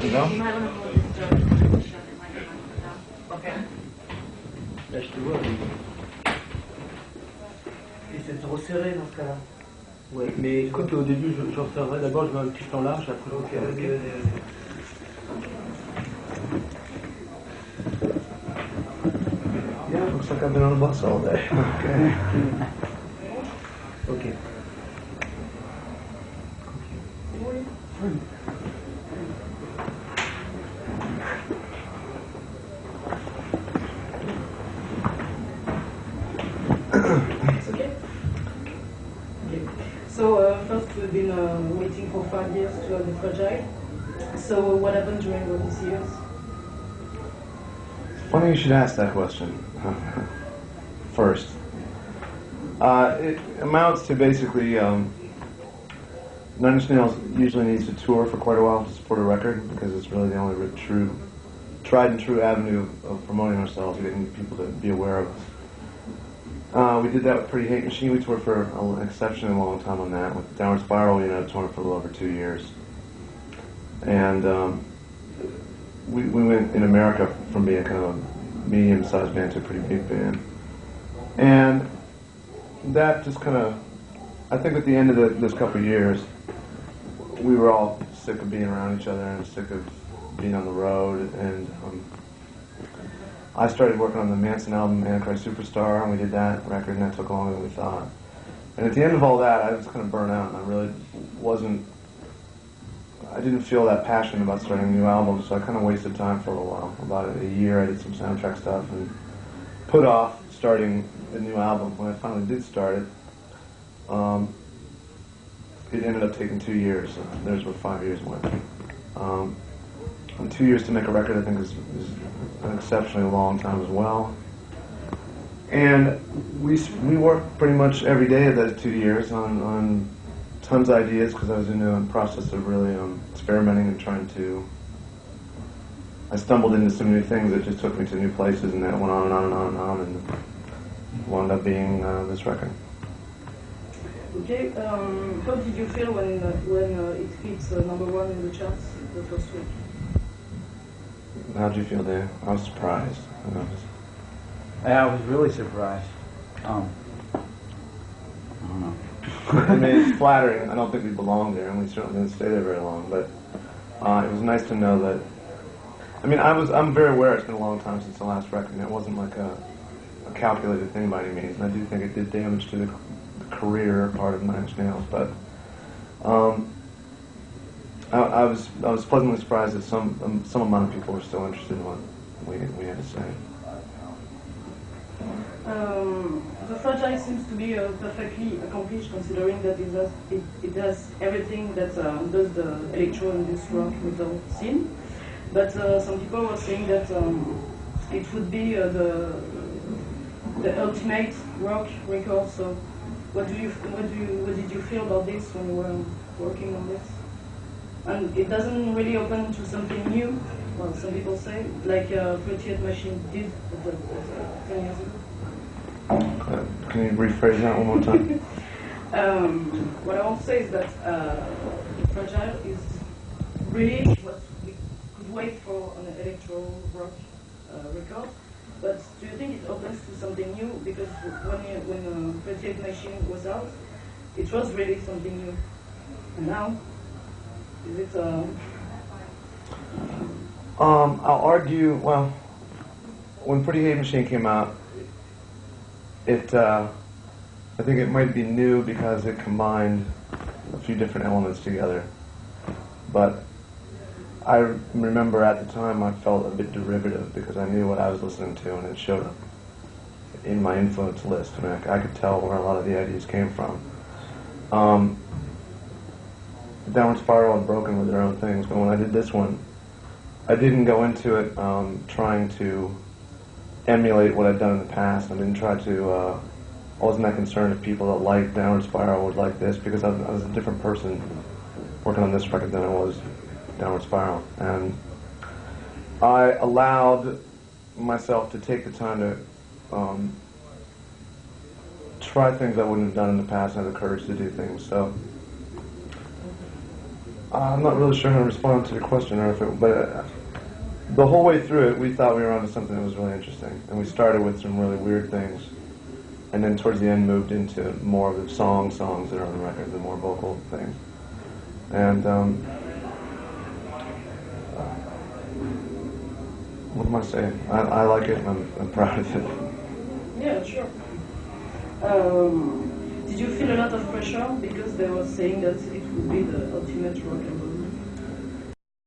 Non? Ok. Là, je te vois. Et c'est trop serré dans ce cas-là. Oui, mais écoute, au début, j'observerai d'abord, je mets un petit plan large, après Ok, vas-y. Yeah, looks like I've been on a bus all day. Okay. Ok. It's okay? Okay. So first we've been waiting for 5 years to have the project. So what happened during all these years? Funny you should ask that question first. It amounts to basically Nine Inch Nails usually needs to tour for quite a while to support a record because it's really the only tried and true avenue of promoting ourselves, getting people to be aware of us. We did that with Pretty Hate Machine. We toured for an exceptionally long time on that. With Downward Spiral, we ended up touring for a little over 2 years. And we went in America from being kind of a medium-sized band to a pretty big band. And that just kind of, I think at the end of this couple of years, we were all sick of being around each other and sick of being on the road. And I started working on the Manson album, Antichrist Superstar, and we did that record, and that took longer than we thought. And at the end of all that, I was kind of burnt out, and I really I didn't feel that passionate about starting a new album, so I kind of wasted time for a little while. About a year, I did some soundtrack stuff and put off starting a new album. When I finally did start it, it ended up taking 2 years. So there's where 5 years went. And 2 years to make a record, I think, is an exceptionally long time as well. And we worked pretty much every day of those 2 years on tons of ideas because I was in a process of really experimenting and trying to. I stumbled into some new things that just took me to new places, and that went on and on and on and on, and wound up being this record. Okay, how did you feel when it hit number one in the charts the first week? How did you feel, Dave? I was surprised. I was really surprised. I don't know. I mean, it's flattering. I don't think we belong there, and we certainly didn't stay there very long. But it was nice to know that. I mean, I'm very aware it's been a long time since the last record, and it wasn't like a calculated thing by any means. And I do think it did damage to the career part of Nine Inch Nails. But I was pleasantly surprised that some amount of people were still interested in what we had to say. The Fragile seems to be perfectly accomplished, considering that it does everything that does the electro and this rock metal scene. But some people were saying that it would be the ultimate rock record. So, what did you feel about this when you were working on this? And it doesn't really open to something new. Well, some people say, like Pretty Hate Machine did 10 years ago. Can you rephrase that one more time? What I want to say is that Fragile is really what we could wait for an electro rock record. But do you think it opens to something new? Because when Pretty Hate Machine was out, it was really something new. And now, is it? I'll argue. Well, when Pretty Hate Machine came out, I think it might be new because it combined a few different elements together. But I remember at the time I felt a bit derivative because I knew what I was listening to, and it showed up in my influence list. I mean, I could tell where a lot of the ideas came from. Downward Spiral and Broken were their own things, but when I did this one, I didn't go into it trying to emulate what I'd done in the past. I didn't try to. I wasn't that concerned if people that liked Downward Spiral would like this because I was a different person working on this record than I was Downward Spiral, and I allowed myself to take the time to try things I wouldn't have done in the past and have the courage to do things. So I'm not really sure how to respond to the question, or if it, but the whole way through it, we thought we were onto something that was really interesting, and we started with some really weird things, and then towards the end moved into more of the songs that are on the record, the more vocal things, and what am I saying? I like it, and I'm proud of it. Yeah, sure. Did you feel a lot of pressure because they were saying that it would be the ultimate rock and roll